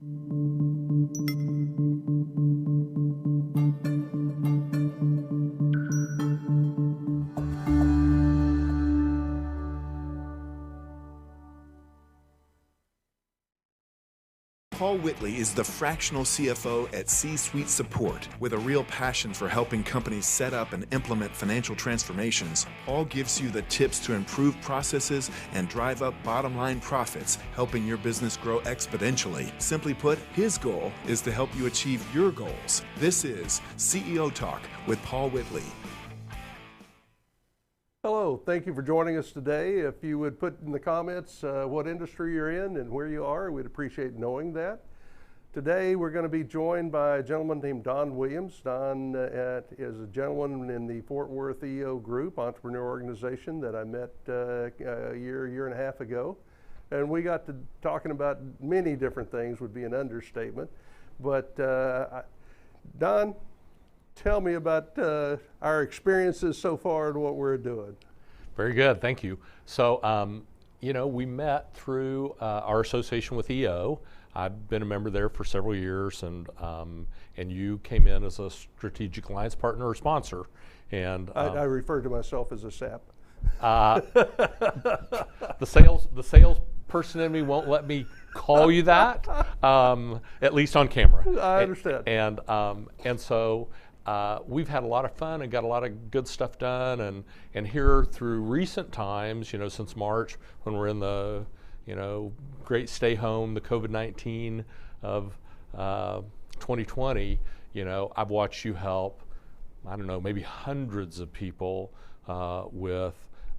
Paul Whitley is the fractional CFO at C-Suite Support. With a real passion for helping companies set up and implement financial transformations, Paul gives you the tips to improve processes and drive up bottom-line profits, helping your business grow exponentially. Simply put, his goal is to help you achieve your goals. This is CEO Talk with Paul Whitley. Hello, thank you for joining us today. If you would put in the comments what industry you're in and where you are, we'd appreciate knowing that. Today we're going to be joined by a gentleman named Don Williams. Don is a gentleman in the Fort Worth EO Group, entrepreneur organization that I met a year and a half ago. And we got to talking about many different things, would be an understatement. But Don, tell me about our experiences so far and what we're doing. Very good, thank you. So, we met through our association with EO. I've been a member there for several years, and you came in as a strategic alliance partner or sponsor. And I refer to myself as a SAP. The sales person in me won't let me call you that, at least on camera. I understand. And so we've had a lot of fun and got a lot of good stuff done, and here through recent times, since March, when we're in the great stay home, the COVID-19 of 2020, I've watched you help, I don't know, maybe hundreds of people with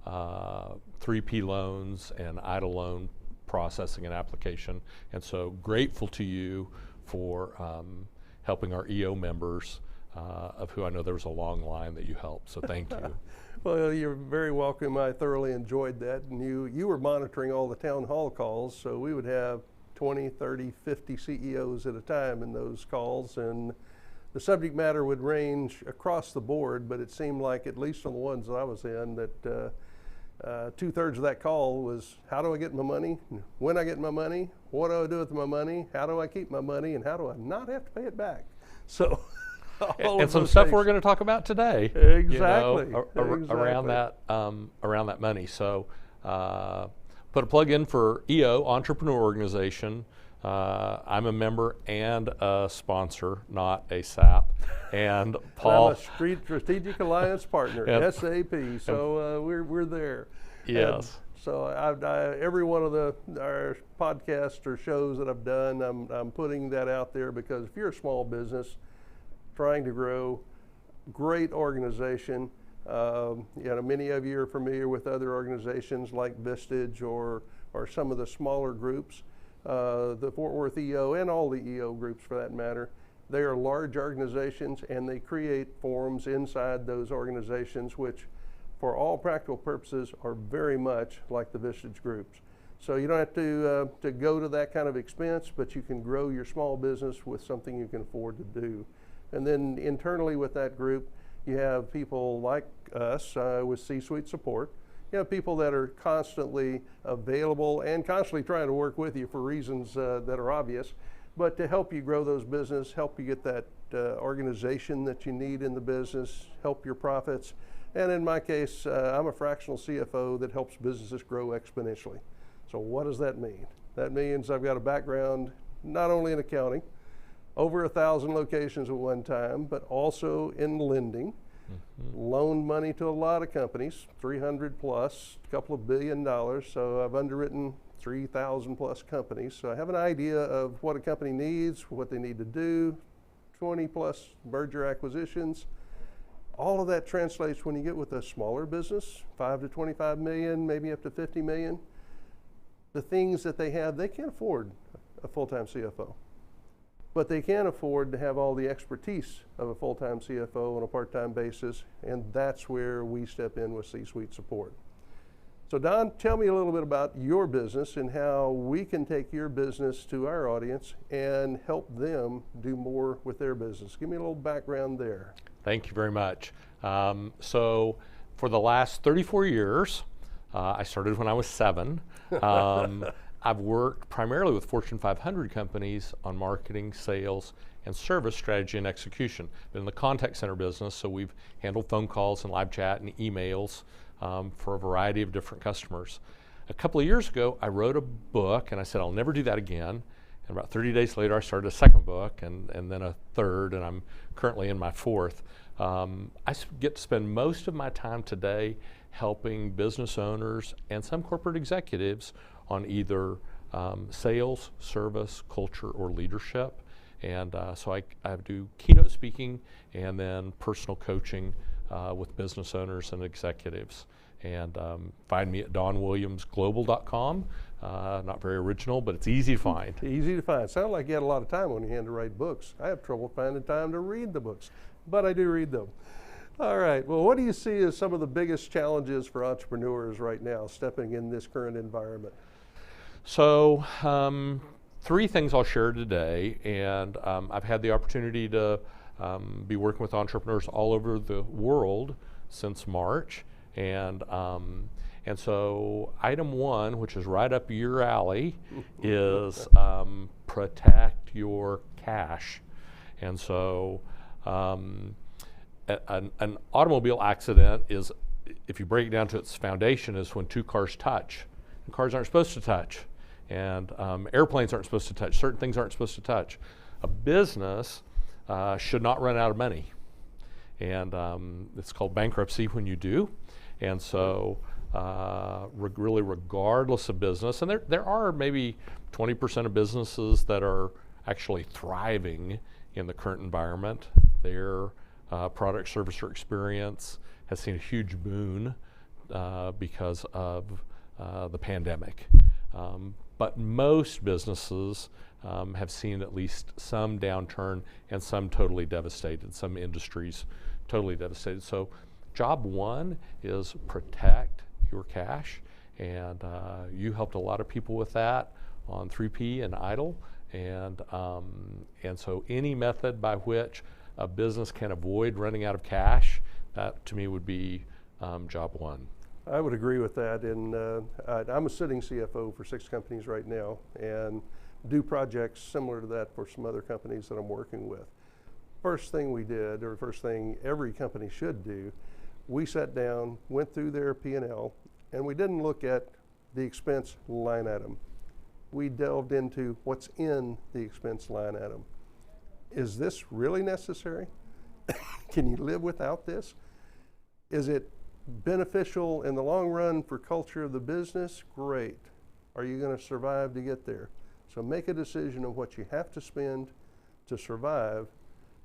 3P loans and EIDL loan processing and application, and so grateful to you for helping our EO members, of who I know there was a long line that you helped, so thank you. Well, you're very welcome. I thoroughly enjoyed that. And you were monitoring all the town hall calls, so we would have 20, 30, 50 CEOs at a time in those calls, and the subject matter would range across the board, but it seemed like, at least on the ones that I was in, that 2/3 of that call was, how do I get my money? When I get my money? What do I do with my money? How do I keep my money? And how do I not have to pay it back? So. And some stuff we're going to talk about today. Exactly. Around that money. So put a plug in for EO, Entrepreneur Organization. I'm a member and a sponsor, not a SAP. And Paul. I'm a strategic alliance partner, SAP. So we're there. Yes. And so every one of our podcasts or shows that I've done, I'm putting that out there, because if you're a small business trying to grow, great organization. Many of you are familiar with other organizations like Vistage or some of the smaller groups, the Fort Worth EO and all the EO groups for that matter. They are large organizations, and they create forums inside those organizations, which for all practical purposes are very much like the Vistage groups. So you don't have to go to that kind of expense, but you can grow your small business with something you can afford to do. And then internally with that group, you have people like us with C-Suite Support. You have people that are constantly available and constantly trying to work with you for reasons that are obvious, but to help you grow those business, help you get that organization that you need in the business, help your profits. And in my case, I'm a fractional CFO that helps businesses grow exponentially. So what does that mean? That means I've got a background not only in accounting, over 1,000 locations at one time, but also in lending. Loaned money to a lot of companies, 300 plus, a couple of $1 billion. So I've underwritten 3,000 plus companies. So I have an idea of what a company needs, what they need to do, 20 plus merger acquisitions. All of that translates when you get with a smaller business, 5 to 25 million, maybe up to 50 million. The things that they have, they can't afford a full-time CFO. But they can afford to have all the expertise of a full-time CFO on a part-time basis, and that's where we step in with C-Suite Support. So Don, tell me a little bit about your business and how we can take your business to our audience and help them do more with their business. Give me a little background there. Thank you very much. So for the last 34 years, I started when I was 7. I've worked primarily with Fortune 500 companies on marketing, sales, and service strategy and execution. Been in the contact center business, so we've handled phone calls and live chat and emails for a variety of different customers. A couple of years ago, I wrote a book, and I said I'll never do that again. And about 30 days later, I started a second book, and then a third, and I'm currently in my fourth. I get to spend most of my time today helping business owners and some corporate executives on either sales, service, culture, or leadership. And so I do keynote speaking and then personal coaching with business owners and executives. And find me at donwilliamsglobal.com. Not very original, but it's easy to find. Easy to find. Sounds like you had a lot of time on your hand to write books. I have trouble finding time to read the books, but I do read them. All right. Well, what do you see as some of the biggest challenges for entrepreneurs right now stepping in this current environment? So, three things I'll share today, and I've had the opportunity to be working with entrepreneurs all over the world since March. And so item one, which is right up your alley, is protect your cash. And so an automobile accident is, if you break it down to its foundation, is when two cars touch. And cars aren't supposed to touch. And airplanes aren't supposed to touch. Certain things aren't supposed to touch. A business should not run out of money. And it's called bankruptcy when you do. And so really regardless of business, and there are maybe 20% of businesses that are actually thriving in the current environment. Their product, service, or experience has seen a huge boon because of the pandemic. But most businesses have seen at least some downturn and some totally devastated, some industries totally devastated. So job one is protect your cash, and you helped a lot of people with that on 3P and Idle, and so any method by which a business can avoid running out of cash, that to me would be job one. I would agree with that, and I'm a sitting CFO for 6 companies right now, and do projects similar to that for some other companies that I'm working with. First thing we did, or first thing every company should do, we sat down, went through their P&L, and we didn't look at the expense line item. We delved into what's in the expense line item. Is this really necessary? Can you live without this? Is it beneficial in the long run for culture of the business? Great. Are you going to survive to get there? So make a decision of what you have to spend to survive.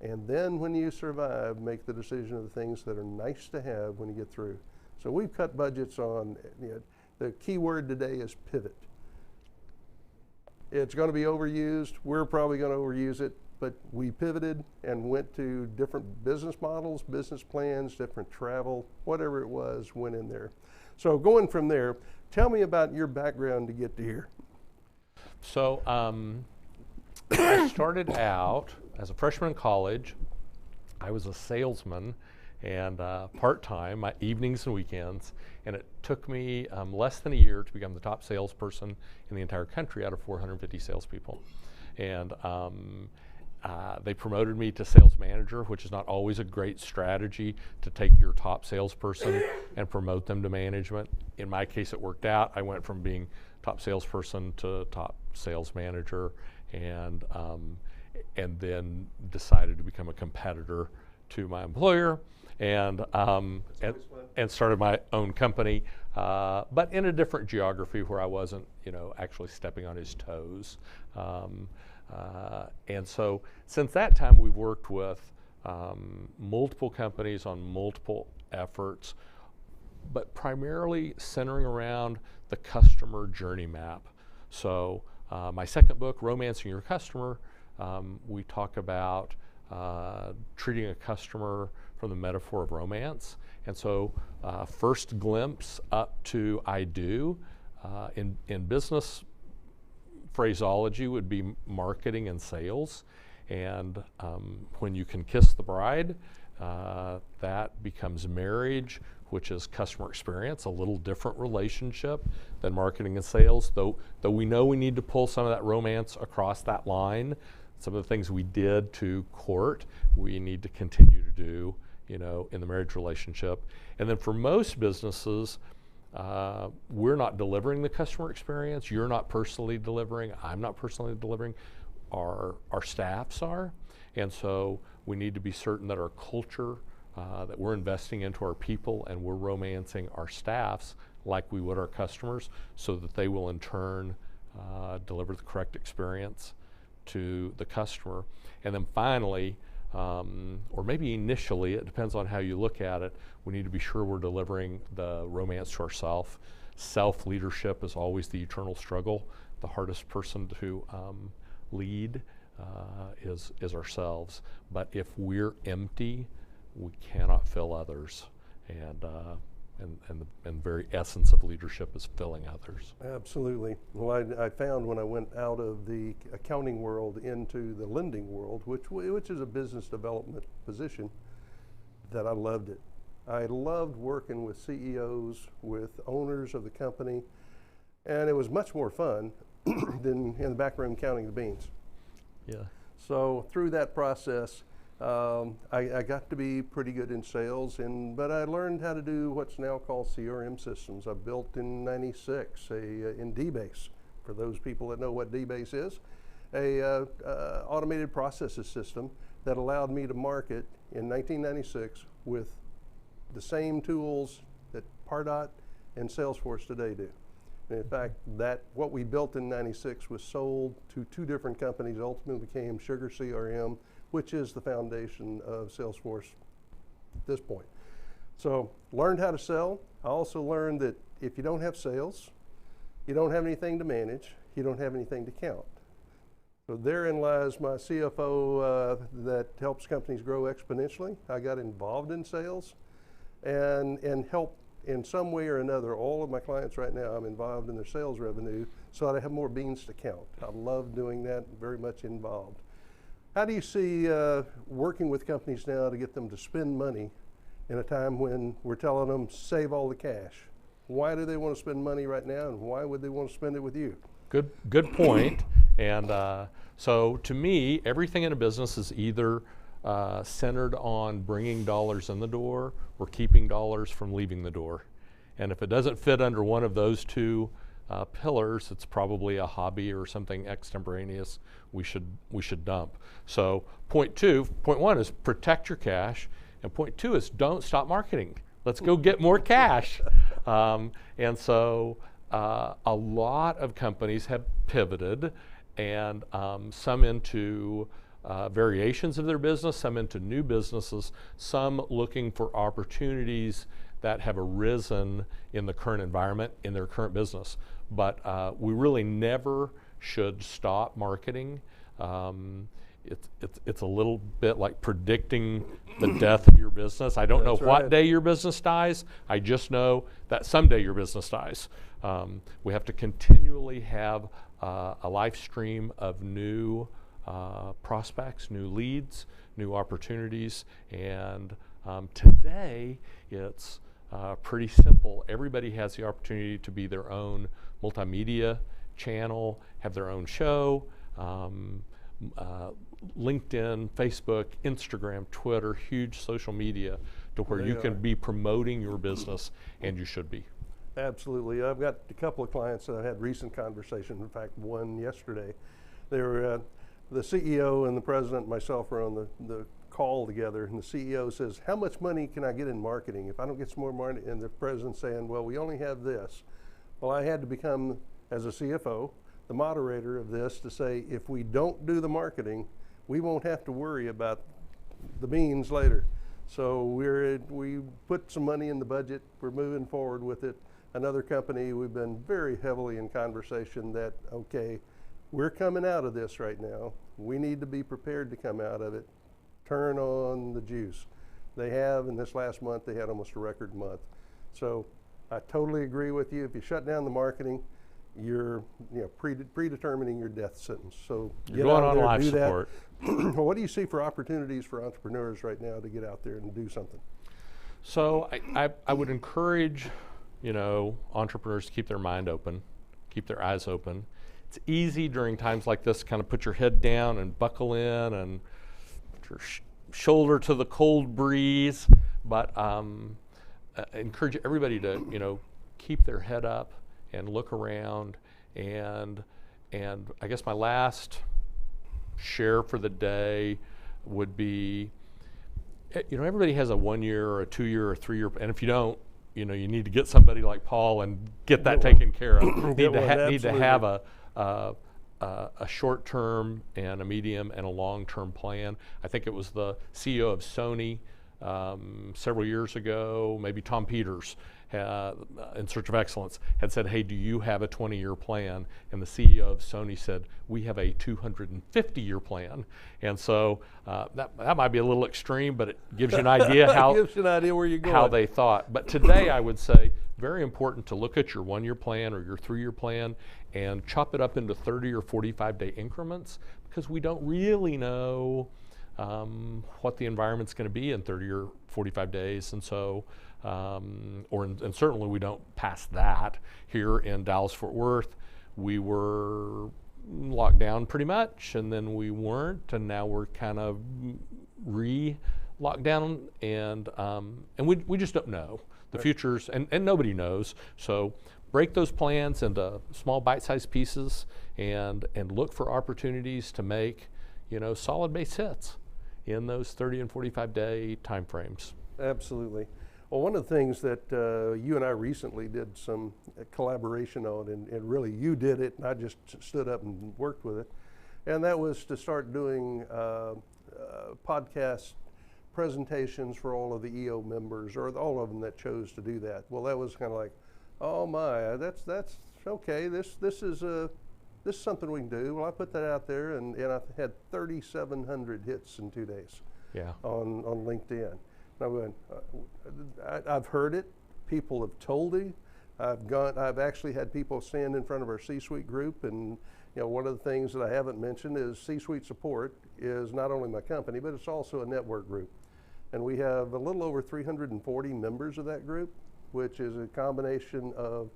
And then when you survive, make the decision of the things that are nice to have when you get through. So we've cut budgets on, the key word today is pivot. It's going to be overused. We're probably going to overuse it, but we pivoted and went to different business models, business plans, different travel, whatever it was, went in there. So going from there, tell me about your background to get to here. So I started out as a freshman in college. I was a salesman and part-time, my evenings and weekends, and it took me less than a year to become the top salesperson in the entire country out of 450 salespeople. And they promoted me to sales manager, which is not always a great strategy to take your top salesperson and promote them to management. In my case, it worked out. I went from being top salesperson to top sales manager, and then decided to become a competitor to my employer, and started my own company, but in a different geography where I wasn't, actually stepping on his toes. And so since that time, we've worked with multiple companies on multiple efforts, but primarily centering around the customer journey map. So my second book, Romancing Your Customer, we talk about treating a customer from the metaphor of romance. And so first glimpse up to I do in business phraseology would be marketing and sales. And when you can kiss the bride, that becomes marriage. which is customer experience, a little different relationship than marketing and sales, though we know we need to pull some of that romance across that line. Some of the things we did to court, we need to continue to do, in the marriage relationship. And then for most businesses, we're not delivering the customer experience. You're not personally delivering. I'm not personally delivering. Our staffs are. And so we need to be certain that our culture, that we're investing into our people and we're romancing our staffs like we would our customers, so that they will in turn deliver the correct experience to the customer. And then finally, or maybe initially, it depends on how you look at it, we need to be sure we're delivering the romance to ourselves. Self-leadership is always the eternal struggle. The hardest person to lead is ourselves. But if we're empty, we cannot fill others. And the very essence of leadership is filling others. Absolutely. Well, I found when I went out of the accounting world into the lending world, which is a business development position, that I loved it. I loved working with CEOs, with owners of the company, and it was much more fun than in the back room counting the beans. Yeah. So through that process, I got to be pretty good in sales, but I learned how to do what's now called CRM systems. I built in '96 in DBase, for those people that know what DBase is, a automated processes system that allowed me to market in 1996 with the same tools that Pardot and Salesforce today do. And in fact, what we built in '96 was sold to 2 different companies, ultimately became Sugar CRM, which is the foundation of Salesforce at this point. So learned how to sell. I also learned that if you don't have sales, you don't have anything to manage, you don't have anything to count. So therein lies my CFO that helps companies grow exponentially. I got involved in sales and help in some way or another. All of my clients right now, I'm involved in their sales revenue so that I have more beans to count. I love doing that, very much involved. How do you see working with companies now to get them to spend money in a time when we're telling them save all the cash? Why do they want to spend money right now, and why would they want to spend it with you? Good point. And so to me, everything in a business is either centered on bringing dollars in the door or keeping dollars from leaving the door. And if it doesn't fit under one of those 2 pillars, it's probably a hobby or something extemporaneous we should dump. So point 1 is protect your cash, and point 2 is don't stop marketing. Let's go get more cash. And so a lot of companies have pivoted, and some into variations of their business, some into new businesses, some looking for opportunities that have arisen in the current environment, in their current business. But we really never should stop marketing. It's a little bit like predicting the death of your business. I don't know what day your business dies. I just know that someday your business dies. We have to continually have a live stream of new prospects, new leads, new opportunities, and today it's pretty simple. Everybody has the opportunity to be their own multimedia channel, have their own show, LinkedIn, Facebook, Instagram, Twitter, huge social media to where you can be promoting your business, and you should be. Absolutely. I've got a couple of clients that I had recent conversations, in fact one yesterday. They were, the CEO and the president and myself were on the call together, and the CEO says, how much money can I get in marketing if I don't get some more money? And the president's saying, well, we only have this. Well, I had to become, as a CFO, the moderator of this to say, if we don't do the marketing, we won't have to worry about the beans later. So we put some money in the budget. We're moving forward with it. Another company, we've been very heavily in conversation that, okay, we're coming out of this right now. We need to be prepared to come out of it. Turn on the juice. They have, in this last month, they had almost a record month. So I totally agree with you. If you shut down the marketing, you're predetermining your death sentence. So you're going on life support. Well, what do you see for opportunities for entrepreneurs right now to get out there and do something? So I would encourage, entrepreneurs to keep their mind open, keep their eyes open. It's easy during times like this to kind of put your head down and buckle in and put your shoulder to the cold breeze, but encourage everybody to, keep their head up and look around. And I guess my last share for the day would be, everybody has a 1 year or a 2 year or 3 year, and if you don't, you need to get somebody like Paul and get that taken care of. need to have a short term and a medium and a long term plan. I think it was the CEO of Sony several years ago, maybe Tom Peters, in Search of Excellence, had said, hey, do you have a 20-year plan? And the CEO of Sony said, we have a 250-year plan. And so that might be a little extreme, but it gives you an idea how gives you an idea where you're going. How they thought. But today I would say very important to look at your 1 year plan or your 3 year plan and chop it up into 30 or 45-day increments, because we don't really know what the environment's going to be in 30 or 45 days. And so, and certainly we don't pass that. Here in Dallas-Fort Worth, we were locked down pretty much, and then we weren't, and now we're kind of re-locked down, and we just don't know. The future's, and nobody knows. So break those plans into small bite-sized pieces and look for opportunities to make, solid base hits in those 30 and 45-day time frames. Absolutely. Well, one of the things that you and I recently did some collaboration on, and really you did it, and I just stood up and worked with it, and that was to start doing podcast presentations for all of the EO members, or all of them that chose to do that. Well, that was kind of like, oh my, that's okay. This is something we can do. Well, I put that out there, and I had 3,700 hits in 2 days. Yeah. On LinkedIn. And I went, I've heard it. People have told me. I've actually had people stand in front of our C-suite group, and one of the things that I haven't mentioned is C-suite support is not only my company, but it's also a network group. And we have a little over 340 members of that group, which is a combination of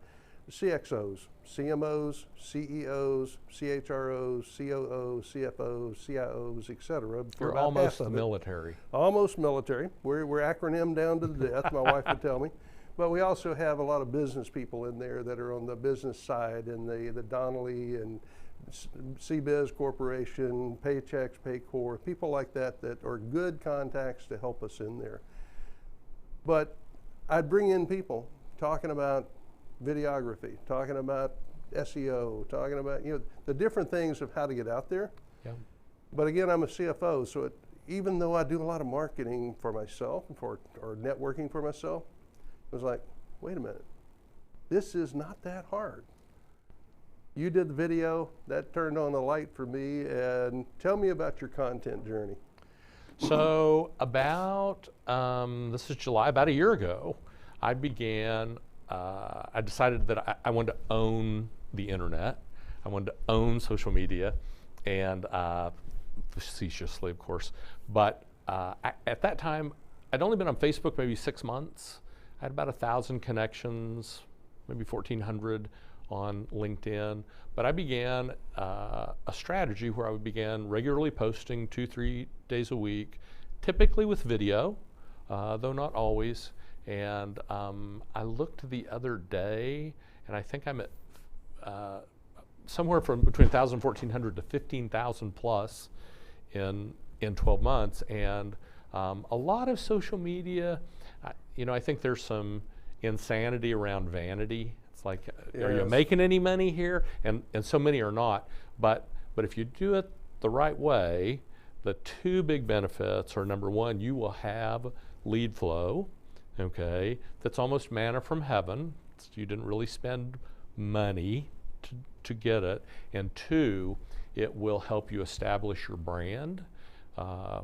CXOs, CMOs, CEOs, CHROs, COOs, CFOs, CIOs, et cetera. You're almost military. Almost military. We're acronymed down to the death, my wife would tell me. But we also have a lot of business people in there that are on the business side, and the Donnelly and CBiz Corporation, Paychex, Paycor, people like that are good contacts to help us in there. But I'd bring in people talking about videography, talking about SEO, talking about the different things of how to get out there. Yeah. But again, I'm a CFO, so even though I do a lot of marketing for myself or networking for myself, it was like, wait a minute, this is not that hard. You did the video, that turned on the light for me, and tell me about your content journey. So about, this is July, about a year ago, I decided that I wanted to own the internet. I wanted to own social media, and facetiously, of course. But at that time, I'd only been on Facebook maybe 6 months. I had about 1,000 connections, maybe 1,400 on LinkedIn. But I began a strategy where I would begin regularly posting 2-3 days a week, typically with video, though not always. And I looked the other day, and I think I'm at somewhere from between 1,000 and 1,400 to 15,000 plus in 12 months. And a lot of social media, I think there's some insanity around vanity. It's like, yes. Are you making any money here? And so many are not. But if you do it the right way, the two big benefits are, number one, you will have lead flow. Okay, that's almost manna from heaven. You didn't really spend money to get it. And two, it will help you establish your brand,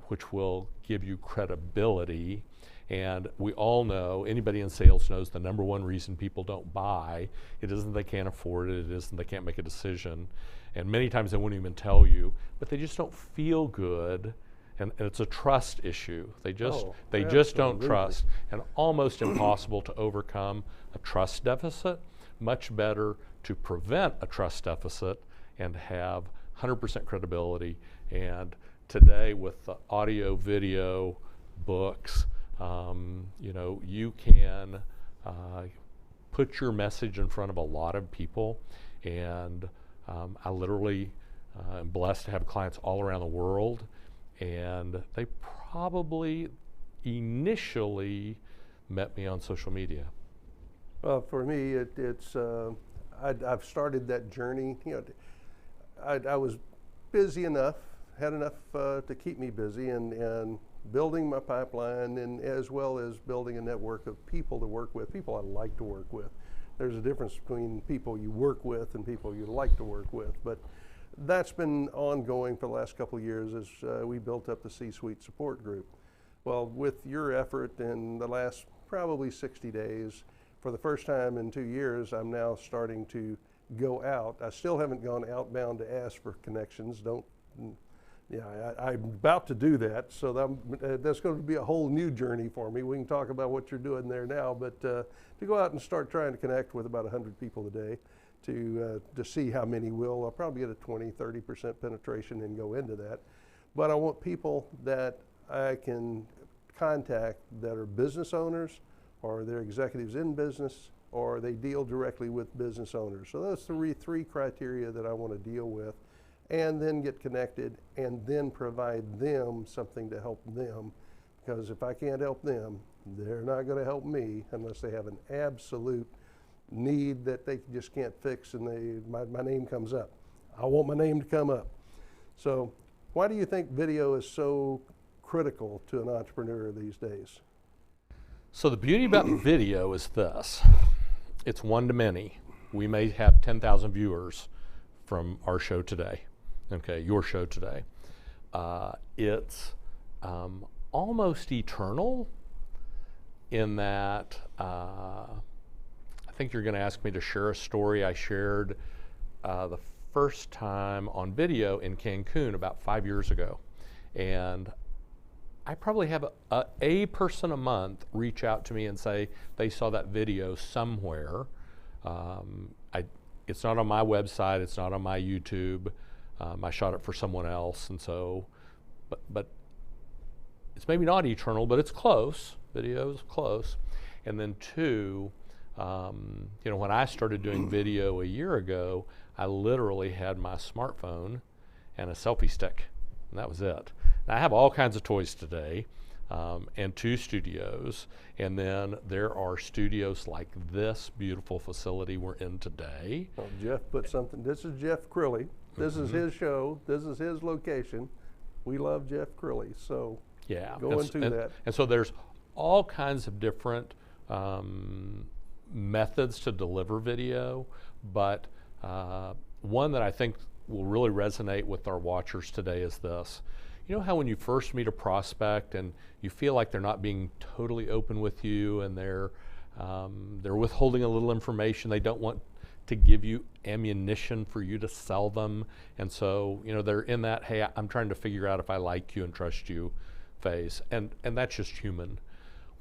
which will give you credibility. And we all know, anybody in sales knows, the number one reason people don't buy, it isn't they can't afford it, it isn't they can't make a decision. And many times they won't even tell you, but they just don't feel good and it's a trust issue. They just don't absolutely. trust, and almost impossible to overcome a trust deficit. Much better to prevent a trust deficit and have 100% credibility. And today with the audio, video, books, you can put your message in front of a lot of people. And I literally am blessed to have clients all around the world, and they probably initially met me on social media. Well, for me, I've started that journey. I was busy enough, had enough to keep me busy, and building my pipeline, and as well as building a network of people to work with, people I like to work with. There's a difference between people you work with and people you like to work with, but that's been ongoing for the last couple of years as we built up the C-Suite support group. Well, with your effort in the last probably 60 days, for the first time in 2 years, I'm now starting to go out. I still haven't gone outbound to ask for connections. I'm about to do that, so that's going to be a whole new journey for me. We can talk about what you're doing there now, but to go out and start trying to connect with about 100 people a day to see how many will. I'll probably get a 20-30% penetration and go into that. But I want people that I can contact that are business owners, or they're executives in business, or they deal directly with business owners. So those three criteria that I want to deal with, and then get connected, and then provide them something to help them. Because if I can't help them, they're not going to help me unless they have an absolute need that they just can't fix, and my name comes up. I want my name to come up. So why do you think video is so critical to an entrepreneur these days? So the beauty about video is this. It's one-to-many. We may have 10,000 viewers from our show today, okay, your show today. It's almost eternal in that I think you're going to ask me to share a story I shared the first time on video in Cancun about 5 years ago. And I probably have a person a month reach out to me and say they saw that video somewhere. It's not on my website, it's not on my YouTube. I shot it for someone else, and so, but it's maybe not eternal, but it's close. Video is close. And then two, when I started doing video a year ago, I literally had my smartphone and a selfie stick, and that was it. Now, I have all kinds of toys today, and 2 studios, and then there are studios like this beautiful facility we're in today. Well, Jeff put something, this is Jeff Crilly. This is his show, this is his location. We love Jeff Crilly, so yeah, go into that. And so there's all kinds of different methods to deliver video, but one that I think will really resonate with our watchers today is this. You know how when you first meet a prospect and you feel like they're not being totally open with you, and they're withholding a little information, they don't want to give you ammunition for you to sell them, and so they're in that, hey, I'm trying to figure out if I like you and trust you phase, and that's just human.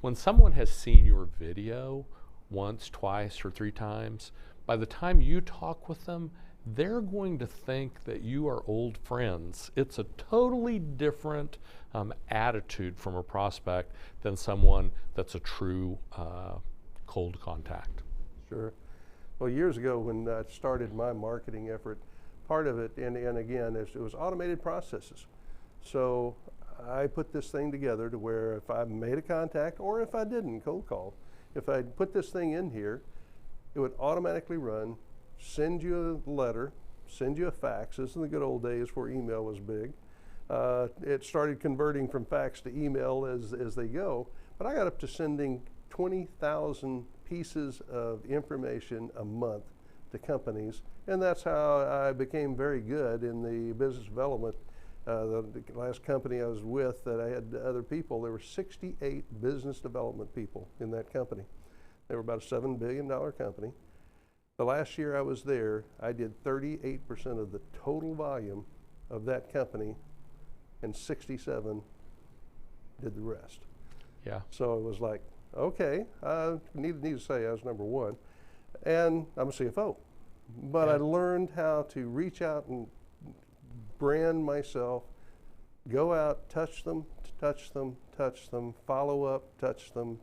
When someone has seen your video once, twice, or 3 times, by the time you talk with them, they're going to think that you are old friends. It's a totally different attitude from a prospect than someone that's a true cold contact. Sure. Well, years ago when I started my marketing effort, part of it, and again, it was automated processes. So I put this thing together to where if I made a contact, or if I didn't cold call, if I put this thing in here, it would automatically run, send you a letter, send you a fax. This is in the good old days where email was big. It started converting from fax to email as they go, but I got up to sending 20,000 pieces of information a month to companies, and that's how I became very good in the business development. The last company I was with that I had other people, there were 68 business development people in that company. They were about a $7 billion company. The last year I was there, I did 38% of the total volume of that company and 67 did the rest. Yeah. So it was like, okay, need to say I was number one, and I'm a CFO, but Yeah. I learned how to reach out and brand myself, go out, touch them, follow up, touch them,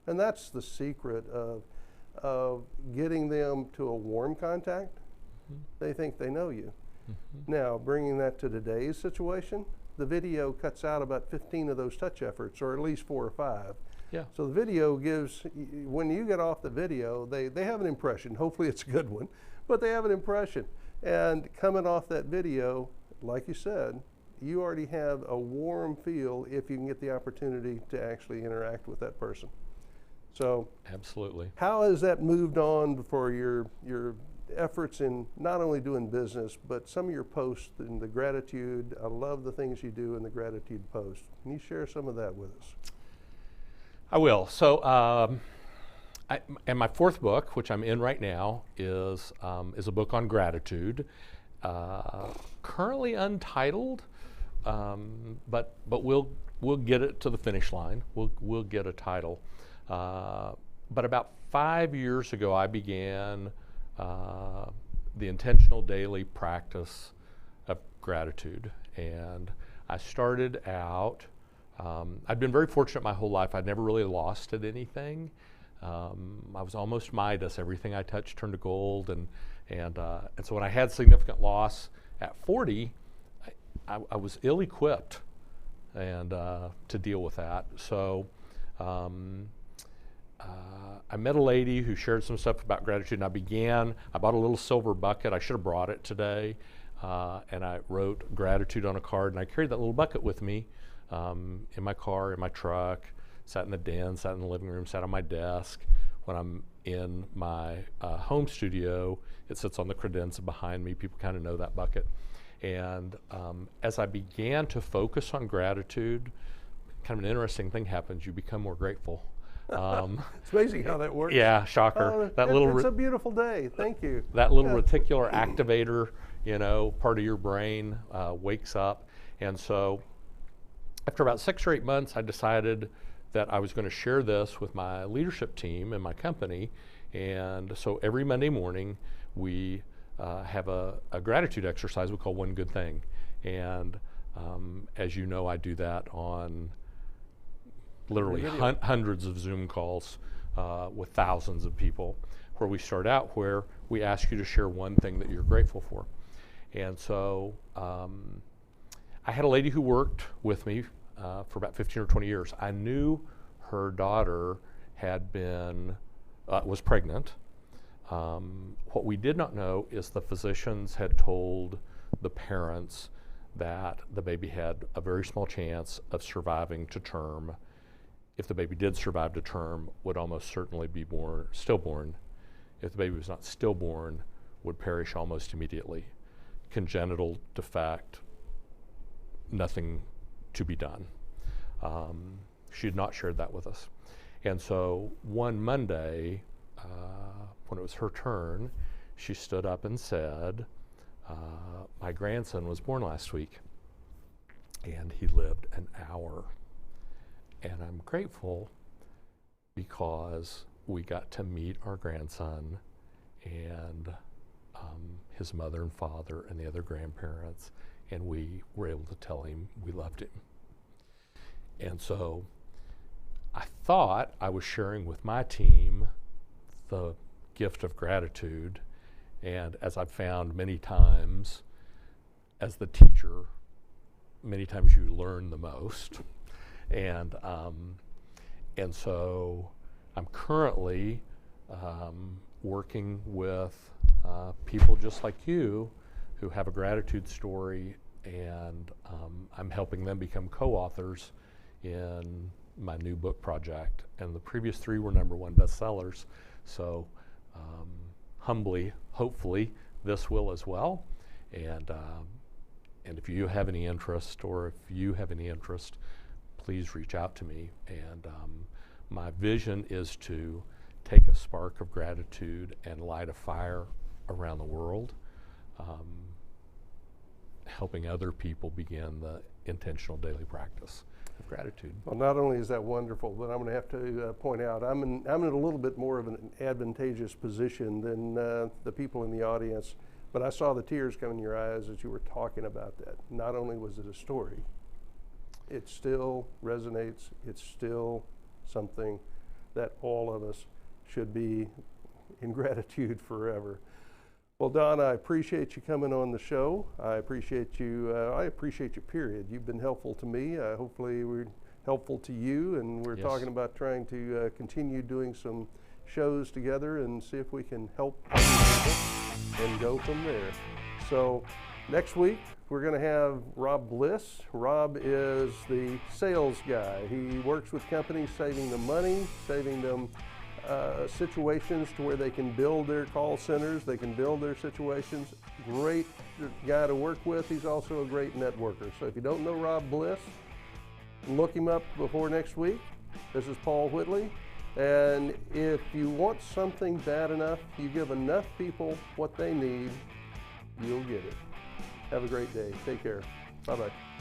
and that's the secret of getting them to a warm contact. Mm-hmm. They think they know you. Mm-hmm. Now, bringing that to today's situation, the video cuts out about 15 of those touch efforts, or at least 4 or 5. Yeah. So the video gives, when you get off the video, they have an impression. Hopefully it's a good one, but they have an impression. And coming off that video, like you said, you already have a warm feel if you can get the opportunity to actually interact with that person. So Absolutely. how has that moved on for your efforts in not only doing business, but some of your posts and the gratitude? I love the things you do in the gratitude post. Can you share some of that with us? I will. So, and my 4th book, which I'm in right now, is a book on gratitude, currently untitled, but we'll get it to the finish line. We'll get a title. But about 5 years ago, I began the intentional daily practice of gratitude, and I started out. I'd been very fortunate my whole life. I'd never really lost at anything. I was almost Midas. Everything I touched turned to gold, and so when I had significant loss at 40, I was ill-equipped and to deal with that. So I met a lady who shared some stuff about gratitude, and I bought a little silver bucket. I should have brought it today, and I wrote gratitude on a card, and I carried that little bucket with me in my car, in my truck, sat in the den, sat in the living room, sat on my desk. When I'm in my home studio, it sits on the credenza behind me. People kind of know that bucket. And as I began to focus on gratitude, kind of an interesting thing happens. You become more grateful. It's amazing how that works. Yeah, shocker. It's a beautiful day. Thank you. That little reticular activator, part of your brain wakes up. And so after about 6 or 8 months, I decided that I was going to share this with my leadership team in my company. And so every Monday morning, we have a gratitude exercise we call One Good Thing. And as you know, I do that on literally hundreds of Zoom calls with thousands of people, where we start out where we ask you to share one thing that you're grateful for. And so I had a lady who worked with me for about 15 or 20 years. I knew her daughter was pregnant. What we did not know is the physicians had told the parents that the baby had a very small chance of surviving to term. If the baby did survive to term, would almost certainly be stillborn. If the baby was not stillborn, would perish almost immediately. Congenital defect, nothing to be done. She had not shared that with us. And so one Monday, when it was her turn, she stood up and said, my grandson was born last week, and he lived an hour. And I'm grateful because we got to meet our grandson and his mother and father and the other grandparents, and we were able to tell him we loved him. And so I thought I was sharing with my team the gift of gratitude, and as I've found many times, as the teacher, many times you learn the most. And so I'm currently working with people just like you who have a gratitude story, and I'm helping them become co-authors in my new book project. And the previous 3 were #1 bestsellers. So humbly, hopefully, this will as well. And if you have any interest, please reach out to me. And my vision is to take a spark of gratitude and light a fire around the world. helping other people begin the intentional daily practice of gratitude. Well, not only is that wonderful, but I'm going to have to point out I'm in a little bit more of an advantageous position than the people in the audience. But I saw the tears come in your eyes as you were talking about that. Not only was it a story, it still resonates. It's still something that all of us should be in gratitude forever. Well, Don, I appreciate you coming on the show. I appreciate you, period. You've been helpful to me. Hopefully we're helpful to you, and we're talking about trying to continue doing some shows together and see if we can help people and go from there. So next week, we're going to have Rob Bliss. Rob is the sales guy. He works with companies, saving them money, saving them situations to where they can build their call centers, they can build their situations. Great guy to work with. He's also a great networker. So if you don't know Rob Bliss, look him up before next week. This is Paul Whitley. And if you want something bad enough, you give enough people what they need, you'll get it. Have a great day. Take care. Bye-bye.